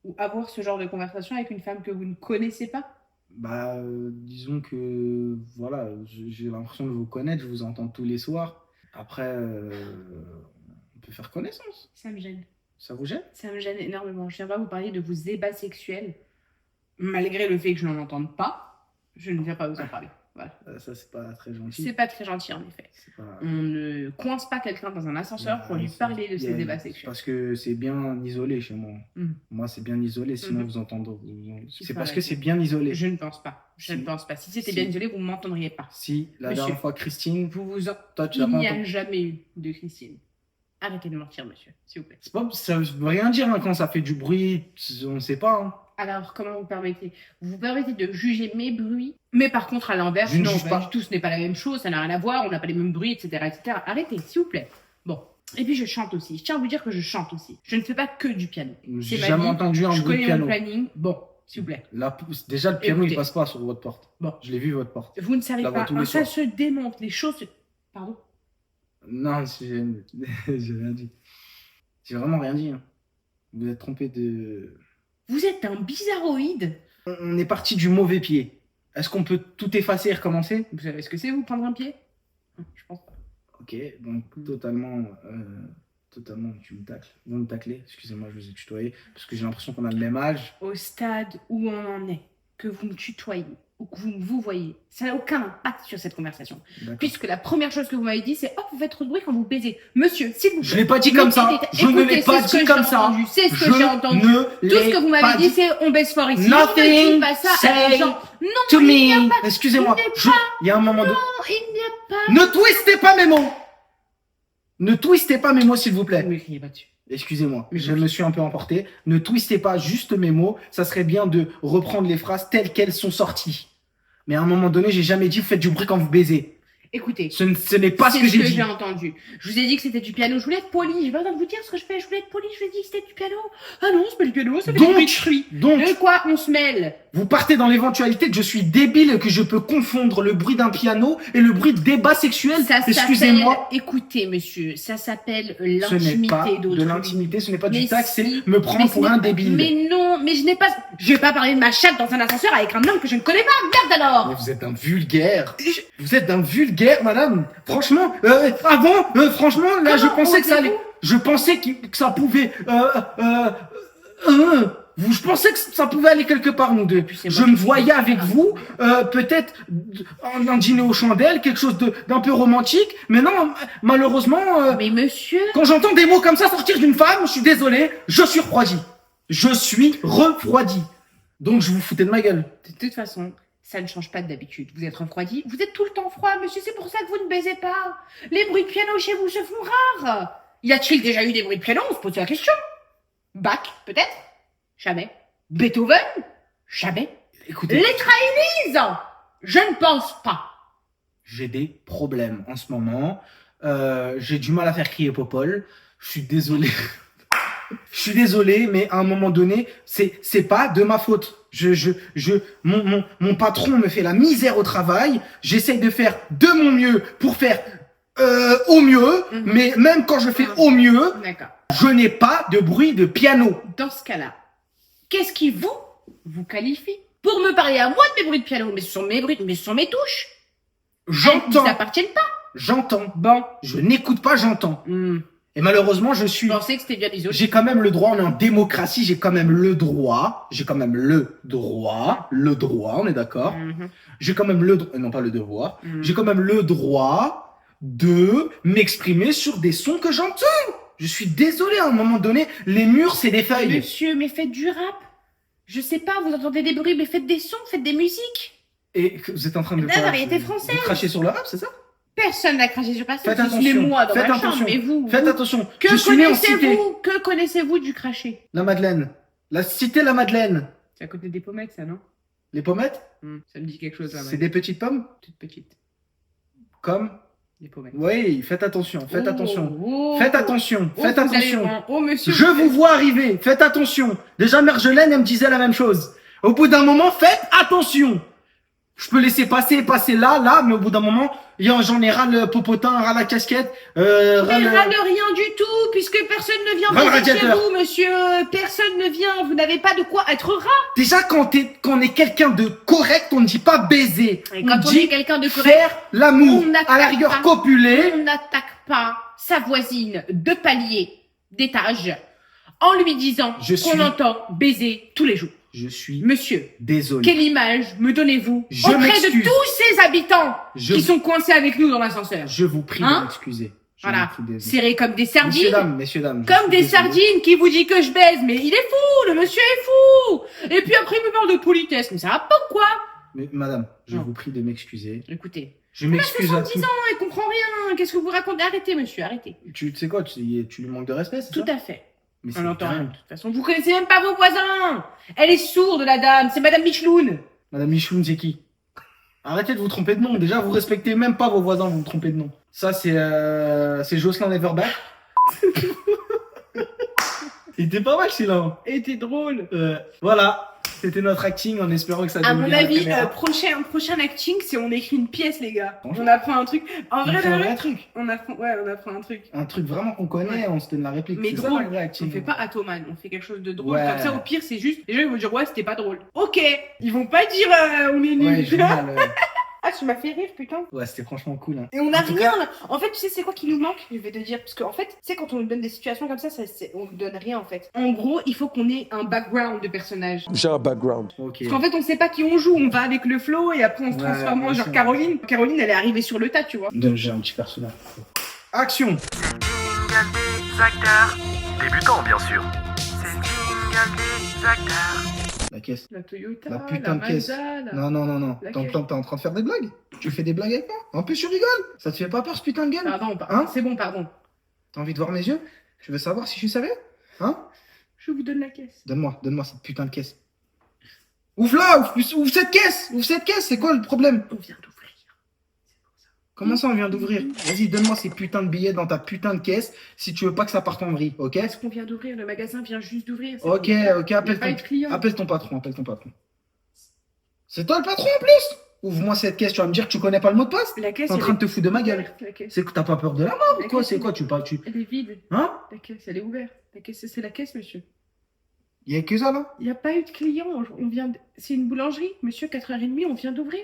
ou avoir ce genre de conversation avec une femme que vous ne connaissez pas? Bah, disons que, voilà, j'ai l'impression de vous connaître, je vous entends tous les soirs. Après, on peut faire connaissance. Ça me gêne. Ça vous gêne? Ça me gêne énormément. Je viens pas vous parler de vos ébats sexuels. Malgré le fait que je n'en entende pas, je ne viens pas vous en parler. Voilà. Ça, c'est pas très gentil. C'est pas très gentil en effet. C'est pas... On ne coince pas quelqu'un dans un ascenseur pour lui parler de ses débats sexuels. Parce que c'est bien isolé chez moi. Mhm. Moi, c'est bien isolé, sinon Mhm. vous entendez. C'est faut parce que arrêter. c'est bien isolé. Je ne pense pas. Je Si. ne pense pas. Si c'était Si. bien isolé, vous ne m'entendriez pas. Si, la Monsieur. dernière fois, Christine, toi, tu Il l'as pas n'y a entendu. jamais eu de Christine. Arrêtez de mentir, monsieur, s'il vous plaît. C'est pas, ça veut rien dire hein, quand ça fait du bruit, on sait pas. Hein. Alors, comment vous permettez? Vous vous permettez de juger mes bruits, mais par contre, à l'inverse, Je ne non, juge pas pas. du tout, ce n'est pas la même chose, ça n'a rien à voir, on n'a pas les mêmes bruits, etc., etc. Arrêtez, s'il vous plaît. Bon. Et puis, je chante aussi. Je tiens à vous dire que je chante aussi. Je ne fais pas que du piano. J'ai C'est ma jamais vie. entendu un Je bruit de connais mon piano. planning. Bon, s'il vous plaît. Déjà, le piano, Écoutez. il passe pas sur votre porte. Bon. Je l'ai vu, votre porte. Vous ne savez La voix pas, tous les ça soirs. se démonte, les choses se... Pardon? Non, j'ai j'ai rien dit. J'ai vraiment rien dit. Hein. Vous êtes trompé de... Vous êtes un bizarroïde. On est parti du mauvais pied. Est-ce qu'on peut tout effacer et recommencer? Vous savez ce que c'est, vous, prendre un pied? Je pense pas. Ok, donc totalement, tu me tacles. Vous me taclez, excusez-moi, je vous ai tutoyé, parce que j'ai l'impression qu'on a le même âge. Au stade où on en est, que vous me tutoyez, vous voyez. Ça n'a aucun impact sur cette conversation. D'accord. Puisque la première chose que vous m'avez dit, c'est « Oh, vous faites trop de bruit quand vous baisez. » Monsieur, s'il vous plaît. Je l'ai pas dit comme ça. Je ne l'ai pas dit comme ça. C'est ce que j'ai entendu. Tout ce que vous m'avez dit, c'est « On baisse fort ici. » Nothing On ne dit pas ça à les say gens. Non, to il n'y a me. pas. Excusez-moi. Il y a un moment de... Non, il n'y a pas. Ne twistez pas mes mots. Ne twistez pas mes mots, s'il vous plaît. Ne me criez pas dessus. Excusez-moi, Mais je oui. me suis un peu emporté. Ne twistez pas juste mes mots. Ça serait bien de reprendre les phrases telles qu'elles sont sorties. Mais à un moment donné, j'ai jamais dit vous faites du bruit quand vous baisez. Écoutez. Ce n'est pas ce que C'est j'ai ce que dit. j'ai entendu. Je vous ai dit que c'était du piano. Je voulais être poli. J'ai pas besoin de vous dire ce que je fais. Je voulais être poli. Je vous ai dit que c'était du piano. Ah non, c'est pas du piano. Ça fait du bruit de fruits. Donc, De quoi on se mêle? vous partez dans l'éventualité que je suis débile et que je peux confondre le bruit d'un piano et le bruit de débat sexuel. Ça Excusez-moi. s'appelle, écoutez monsieur, ça s'appelle Ce n'est pas l'intimité de d'autrui. l'intimité, ce n'est pas du Mais tact, c'est si, me prendre mais ce pour n'est un pas- débile. Mais non, mais je n'ai pas... Je vais pas parler de ma chatte dans un ascenseur avec un homme que je ne connais pas. Merde alors. Mais vous êtes un vulgaire. Vous êtes un vulgaire, madame. Franchement, franchement, là, je Comment pensais que ça allait. osez-vous Je pensais que ça pouvait. Je pensais que ça pouvait aller quelque part, nous deux. c'est moi Je qui me suis voyais avec vulgaire. vous, peut-être un dîner aux chandelles, quelque chose d'un peu romantique. Mais non, malheureusement, Mais monsieur... quand j'entends des mots comme ça sortir d'une femme, je suis désolé, je suis refroidi. Je suis refroidi. Donc je vous foutais de ma gueule. De toute façon, ça ne change pas d'habitude. Vous êtes refroidi, vous êtes tout le temps froid, monsieur. C'est pour ça que vous ne baisez pas. Les bruits de piano chez vous se font rares. Y a-t-il déjà eu des bruits de piano? On se pose la question. Bach, peut-être? Jamais. Beethoven? Jamais. Écoutez. Les Chinese? Je ne pense pas. J'ai des problèmes en ce moment. J'ai du mal à faire crier Popol. Je suis désolé. Je suis désolé, mais à un moment donné, c'est pas de ma faute. Mon patron me fait la misère au travail. J'essaye de faire de mon mieux pour faire au mieux. Mais même quand je fais au mieux, D'accord. je n'ai pas de bruit de piano. Dans ce cas-là, qu'est-ce qui vous qualifie pour me parler à moi de mes bruits de piano? Mais ce sont mes bruits, mais ce sont mes touches. Elles J'entends. vous appartiennent pas. J'entends. Bon. Je n'écoute pas, j'entends. Et malheureusement, je suis... Je pensais que c'était bien isolé. J'ai quand même le droit, on est en démocratie, j'ai quand même le droit, on est d'accord. J'ai quand même le droit, non pas le devoir, j'ai quand même le droit de m'exprimer sur des sons que j'entends. Je suis désolé, à un moment donné, les murs, c'est des feuilles. Monsieur, mais faites du rap. Je sais pas, vous entendez des bruits, mais faites des sons, faites des musiques. Et que vous êtes en train de La quoi, variété vous française. crachez sur le rap, c'est ça? Personne n'a craché sur personne. Faites si ce attention. n'est moi dans Faites ma attention. chambre, mais vous. Faites vous, attention. Que Je suis né en cité. connaissez-vous Que connaissez-vous du craché? La Madeleine. La cité La Madeleine. C'est à côté des pommettes, ça, non? Les pommettes, Ça me dit quelque chose, là. c'est des petites pommes? Toutes petites. Comme? Des pommettes. Oui, faites attention, faites attention. Oh. Faites attention, Oh, faites vous allez attention. loin. Oh, monsieur. Je vous vois arriver, faites attention. Déjà, Marjolaine, elle me disait la même chose. Au bout d'un moment, faites attention. Je peux laisser passer là, mais au bout d'un moment, j'en ai ras le popotin, ras la casquette, Mais ras le... ras de rien du tout, puisque personne ne vient Ras le baiser chez radiateur. vous, monsieur. Personne ne vient. Vous n'avez pas de quoi être rat. Déjà, quand on est quelqu'un de correct, on ne dit pas baiser. Et quand on dit est quelqu'un de correct, faire l'amour. on n'attaque À la rigueur, pas. copuler. on n'attaque pas sa voisine de palier, d'étage, en lui disant Je qu'on suis- entend baiser tous les jours. Je suis Monsieur, désolé. quelle image me donnez-vous Je auprès de m'excuse. tous ces habitants Je- qui sont coincés avec nous dans l'ascenseur? Je vous prie Hein de m'excuser. Je Voilà, vous prie de m'excuser. serrés comme des sardines. Messieurs, dames, je Comme suis des désolé. sardines qui vous dit que je baise, mais il est fou, le monsieur est fou. Et puis après il me parle de politesse, mais ça va pas ou quoi? Mais, madame, je Non. vous prie de m'excuser. Écoutez, Je m'excuse à 70 tous. ans, il comprend rien. Qu'est-ce que vous racontez? Arrêtez, monsieur, arrêtez. Tu sais quoi, tu lui manques de respect, c'est Tout ça? à fait. Mais On l'entend rien, dingue. de toute façon. Vous connaissez même pas vos voisins. Elle est sourde, la dame. C'est Madame Micheloun. Madame Michoun, c'est qui? Arrêtez de vous tromper de nom. Déjà, vous respectez même pas vos voisins, vous vous trompez de nom. Ça, c'est Jocelyn Neverback. Il était pas mal, celui-là. Hein. Et t'es drôle. Voilà. C'était notre acting en espérant que ça À donne mon bien à la avis, caméra. prochain acting, c'est on écrit une pièce, les gars. Franchement. On apprend un truc. En On vrai, fait un de vrai, vrai truc. on apprend un truc. Un truc vraiment qu'on connaît, on se donne la réplique. Mais C'est ça, drôle. le vrai acting. On fait pas Atoman, on fait quelque chose de drôle. Ouais. Comme ça, au pire, c'est juste. Les gens ils vont dire ouais, c'était pas drôle. Ok, ils vont pas dire on est nuls. Ouais, génial. Ah, tu m'as fait rire, putain. Ouais, c'était franchement cool. Hein. Et on a En tout rien cas- là. En fait, tu sais, c'est quoi qui nous manque? Je vais te dire. Parce qu'en fait, tu sais, quand on nous donne des situations comme ça, on nous donne rien en fait. En gros, il faut qu'on ait un background de personnage. J'ai un background. Ok. Parce qu'en fait, on sait pas qui on joue, on va avec le flow et après on se Ouais, transforme en bien genre sûr. Caroline. Caroline, elle est arrivée sur le tas, tu vois. J'ai un petit personnage. Action. Jingle des acteurs. Débutants, bien sûr. C'est le jingle des acteurs. La caisse. La Toyota, La putain de caisse. Mazda, la- Non. Laquelle T'es en train de faire des blagues? Tu fais des blagues avec moi? En plus, tu rigoles? Ça te fait pas peur ce putain de gueule? Pardon, Hein? c'est bon, pardon. T'as envie de voir mes yeux? Tu veux savoir si je suis sérieux? Hein? Je vous donne la caisse. Donne-moi cette putain de caisse. Ouvre-la! Ouvre cette caisse! Ouvre cette caisse! C'est quoi le problème? On vient d'ouvrir. Comment ça, on vient d'ouvrir? Vas-y, donne-moi ces putains de billets dans ta putain de caisse si tu veux pas que ça parte en vrille, ok? Parce qu'on vient d'ouvrir, le magasin vient juste d'ouvrir. c'est Ok, bon. ok, Il y a pas eu de client. appelle ton patron. C'est toi le patron en plus? Ouvre-moi cette caisse, tu vas me dire que tu connais pas le mot de passe? La caisse, T'es en train de te foutre de ma gueule. ouverte, la caisse. C'est que t'as pas peur de la mort ou La quoi? caisse, C'est quoi? Tu pas, tu. Elle est vide. Hein? La caisse, elle est ouverte. La caisse, c'est la caisse, monsieur. Il y a que ça là? Il n'y a pas eu de client. On vient de... C'est une boulangerie. Monsieur, 4h30, on vient d'ouvrir.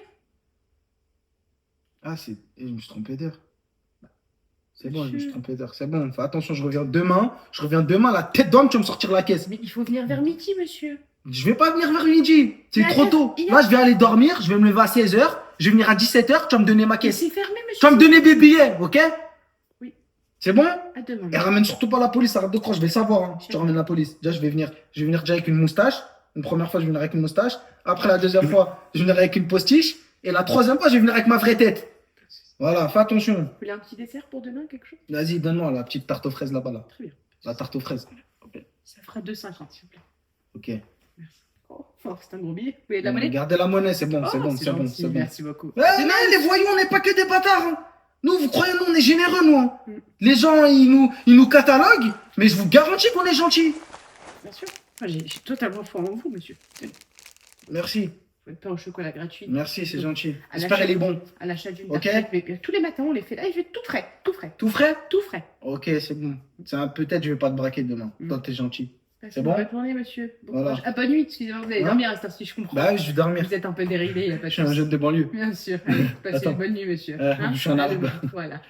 Ah, je me suis trompé d'heure. C'est bon, je me Monsieur. suis trompé d'heure. C'est bon, fais attention, je reviens demain. La tête d'homme, tu vas me sortir la caisse. Mais il faut venir vers midi, monsieur. Je vais pas venir vers midi. C'est Mais trop attends, tôt. il y a- Là, je vais aller dormir. Je vais me lever à 16h. Je vais venir à 17h. Tu vas me donner ma Mais caisse. c'est fermé, monsieur. Tu vas me donner des billets, ok? Oui. C'est bon? À demain. Et ramène surtout pas la police, arrête de croire, je vais le savoir. Hein, si tu ramènes la police. Déjà, je vais venir déjà avec une moustache. Une première fois, je vais venir avec une moustache. Après, la deuxième fois, je vais venir avec une postiche. Et la troisième fois, je vais venir avec ma vraie tête. Voilà, fais attention. Vous voulez un petit dessert pour demain, quelque chose? Vas-y, donne-moi la petite tarte aux fraises là-bas. Là. Très bien. La tarte aux fraises. Ça fera 2,50, s'il vous plaît. Ok. Oh, c'est un gros billet. Vous voulez de la monnaie? Gardez la monnaie, c'est bon, Oh, c'est bon, c'est bon, gentil, c'est bon. Merci beaucoup. Ouais, mais les voyous, on n'est pas que des bâtards. Hein. Nous, vous croyez, nous, on est généreux, nous. Hein. Mm. Les gens, ils nous cataloguent, mais je vous garantis qu'on est gentils. Bien sûr. Moi, j'ai totalement foi en vous, monsieur. Merci, Votre pain au chocolat gratuit. merci, c'est gentil. À J'espère l'achat- qu'elle est bon. À l'achat d'une Ok. tartette, mais tous les matins, on les fait là et je vais tout frais. Tout frais. Tout frais? Tout frais. Ok, c'est bon. Peut-être je vais pas te braquer demain. Mm. Toi, t'es gentil. Passez bon une bonne journée, monsieur. Bon Voilà. courage. Ah, bonne nuit, excusez-moi, vous allez Hein dormir à cette heure-ci, je comprends. Bah, je vais dormir. Vous êtes un peu déréglé, il n'y a pas de Je suis un souci. jeune de banlieue. Bien sûr. Allez, passez Attends. une bonne nuit, monsieur. Je suis un Allez, arabe. Voilà.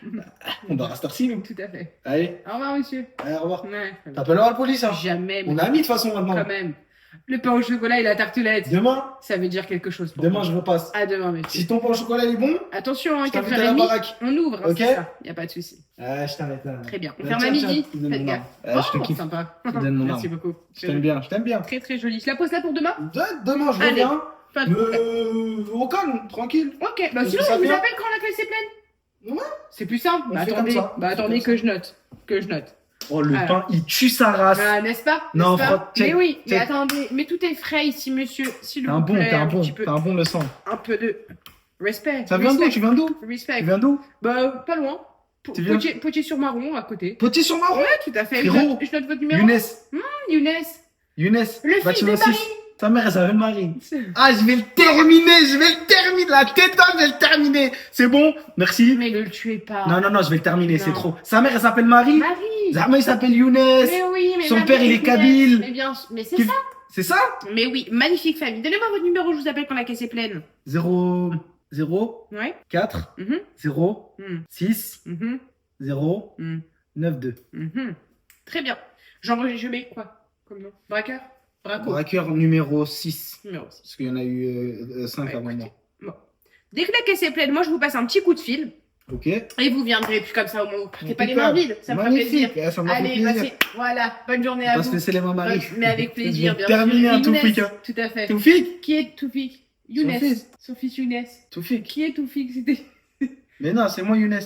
On dort à cette heure-ci, nous. Tout à fait. Allez, Au revoir, monsieur. allez, au revoir. Ouais. T'appelleras la police, hein. Jamais. On est amis de toute façon maintenant. Quand même. Le pain au chocolat et la tartelette. Demain, Ça veut dire quelque chose pour demain, moi. je repasse. À demain, monsieur. Si ton pain au chocolat il est bon, Attention, hein, je t'invite à la 4h30, baraque. on ouvre, hein, Ok. c'est ça. Y a pas de souci. Ah, je t'invite là. Très bien. On Tiens, ferme à tiens, midi. je te donne Faites mon gaffe. arme. Je te kiffe. Sympa. Je te donne mon Merci arme. beaucoup. Je t'aime bien, je t'aime bien. Très très joli. Je la pose là pour demain. Demain, je Allez. reviens. Pas de problème. Au calme, tranquille. Ok, bah Est-ce sinon que ça je vous vient appelle quand la classe est pleine. Ouais. C'est plus simple. On Bah fait attendez, comme ça. bah On fait attendez comme que je note. Que je note. Oh, le Ah. pain, il tue sa race. Ah, n'est-ce pas? Non, N'est-ce pas fran- check, mais oui, mais check. attendez, mais tout est frais ici, monsieur. S'il T'es vous un bon, plaît, t'es un bon, petit peu, t'es un bon le sang. un peu de respect. Ça vient d'où? Respect. Tu viens d'où? Respect. Tu viens d'où? Bah pas loin. Tu viens- Potier-sur-Marron à côté. Petit sur Marron. Ouais, tout à fait. Frérot. Je note votre numéro. Younes. Younes. Younes. Le fils bâtiment de 6. Marie. Ta mère, elle s'appelle Marie. Ah, je vais le terminer. La tête d'homme, je vais le terminer. C'est bon? Merci. Mais ne le tuez pas. Non, je vais le terminer, c'est Non. trop. Sa mère, elle s'appelle Marie. Marie. Zama, il s'appelle Younes. Mais oui, mais Son Marie, père, il est Younes. kabyle. Mais bien, mais c'est Qui- ça. C'est ça? Mais oui, magnifique famille. Donnez-moi votre numéro, je vous appelle quand la caisse est pleine. 0, 0, Ouais. 4, Mhm. 0, Mhm. 6, Mhm. 0, Mhm. 9, 2. Mhm. Très bien. Je mets quoi comme nom? Braqueur? Braco. Braqueur numéro 6. Numéro 6. Parce qu'il y en a eu 5 Ouais, avant écoutez. moi. Bon. Dès que la caisse est pleine, moi je vous passe un petit coup de fil Ok. et vous viendrez. Puis comme ça, au moins, vous partez pas les mains Impeccable. vides. Ça me fera plaisir. Magnifique. Ah, ça m'a fait Allez, plaisir. passez. Voilà. Bonne journée On à va se vous. laisser les mains Marie. Mais avec plaisir, Je vais bien sûr. terminer un Younes, Toufik. Hein. Tout à fait. Toufik. Qui est Toufik? Younes. fils. Son fils Younes. Toufik. Qui est Toufik? C'était. Mais non, c'est moi Younes.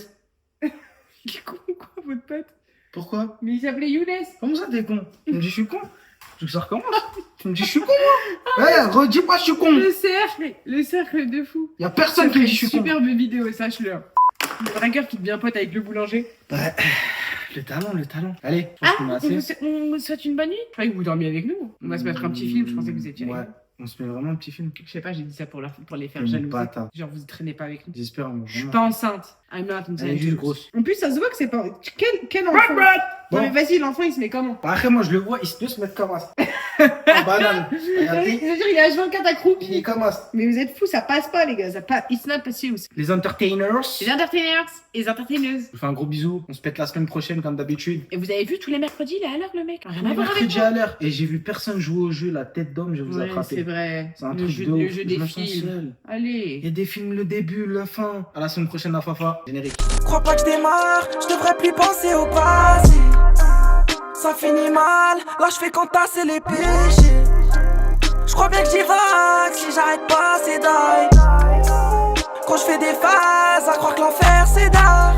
Qui est con ou quoi, votre pote? Pourquoi? Mais il s'appelait Younes. Comment ça t'es con? Tu me dis je suis con? Tu veux que ça recommence? Tu me dis je suis con moi? Ouais, redis pas je suis con. Le cercle de fou. Y a personne qui me dit je suis con. Superbe vidéo, sache-le. Le braqueur qui devient pote avec le boulanger. Ouais. Le talent. Allez, je pense Ah, qu'on a on assez. vous souhaite une bonne nuit. Je croyais que vous dormiez avec nous. On va se mettre un petit film, je pensais que vous étiez Ouais, avec nous. on se met vraiment un petit film. Je sais pas, j'ai dit ça pour les faire Une jalouser. patate. Genre, vous traînez pas avec nous. J'espère, Je suis vraiment. pas enceinte. I'm not Elle est juste grosse. En plus, ça se voit que c'est pas. Quel enfant Bon. Non, mais vas-y, l'enfant, il se met comment? Après, moi, je le vois, il peut se mettre comme ça. En banane. Je Regardez, veux dire, il a H24 il est accroupi. comme ça. Mais vous êtes fous, ça passe pas, les gars. Ça passe. It's not possible. Les entertainers. Les entertainers et les entertaineuses. Je vous fais un gros bisou. On se pète la semaine prochaine, comme d'habitude. Et vous avez vu, tous les mercredis, il est à l'heure, le mec. Rien à On est voir avec mercredi moi. à l'heure. Et j'ai vu personne jouer au jeu La Tête d'Homme, je vais vous Ouais, attraper. c'est vrai. C'est un le truc jeu, de ouf. le jeu Je des me sens films. seul. Il y Allez. a des films, le début, la fin. À la semaine prochaine, la Fafa. Générique. Crois pas que je démarre, je devrais plus penser au passé. Ça finit mal, là je fais qu'entasser les péchés. Je crois bien que j'y vague, si j'arrête pas c'est die. Quand je fais des phases, à croire que l'enfer c'est d'art.